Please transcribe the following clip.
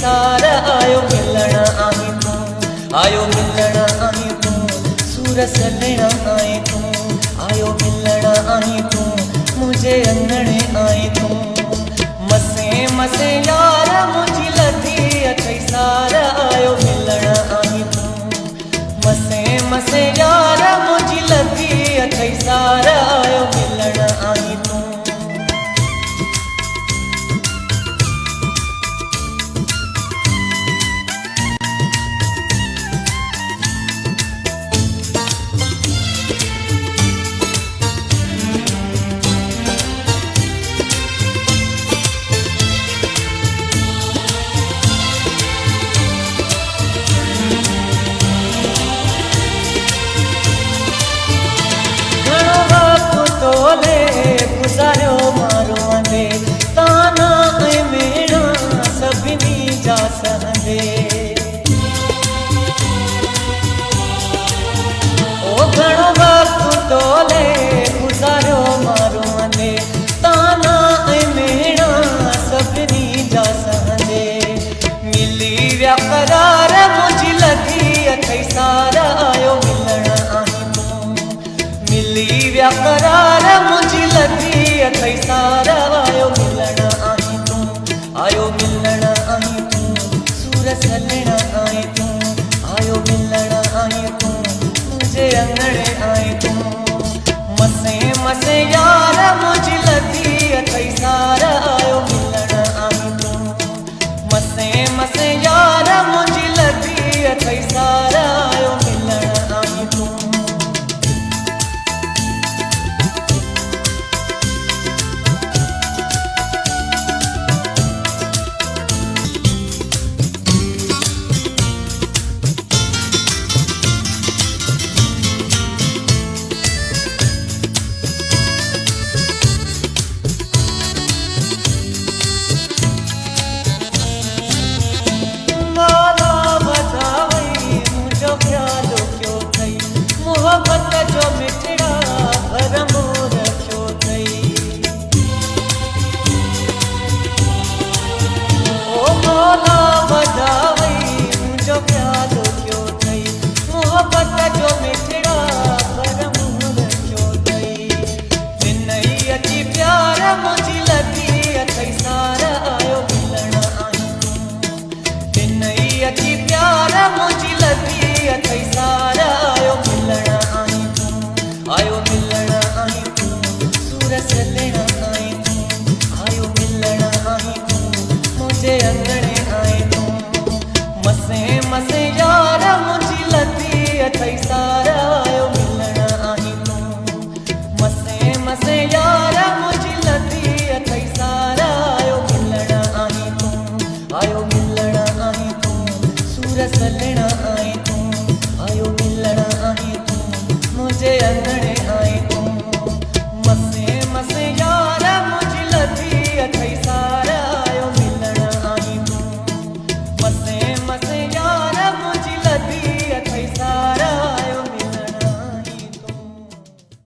सारा आयो मिलण आई तू, आयो मिलण आई तू, सूर सलण आई तू, आयो मिलण आई तू, मुझे अंगणे आई तू। मसे मसे यार मुझी लधी अथई सारा आयो मिलण आई तू, मसे मसे यार मुझी लधी अथई सारा आयो मिलण आई तू। गुजारो मारो अंदे ताना मेणा सभिनी जा सहंदे, ओ घणो वक्त तोले गुजारो मारो अंदे ताना मेणा सभिनी जा सहंदे। मिली विया करार मुझी लधी अथई सारा आयो मिलण आई तू, मिली विया करार मुझी लधी अथई सारा आयो मिलण आई तू, आयो मिलण आई तू, सूर सलण आई तू, आयो मिलण आई तू, मुझे अंगणे आई तू। मसे मसे यार मुझी लधी अथई सारा आयो मिलण आई तू, मसे मसे यार मुझी लधी अथई सारा आयो मिलण आई तू। मोहब्बत जो मिठड़ा भरमो रखियो थई, ओ मौला वधावई मुझो प्यालो क्यों थई, मोहब्बत जो मिठड़ा भरमो रखियो थई। जिनई अची प्यार मुझी लधी अथई सारा आयो मिलण आई तू, जिनई अची प्यार मुझी लधी अथई सारा आयो मिलण आई तू, आयो मिलण आई तू, सूर सलण आई तू, आयो मिलण आई तू, मुझे अंगणे आई तू। मसे मसे यार मुझी लधी अथई सारा आयो मिलण आई तू, मसे मसे यार मुझी लधी अथई सारा आयो मिलण आई तू, आयो मिलण आई तू, सूर सलण आई तू, आयो मिलण आई तू, मुझे अंगणे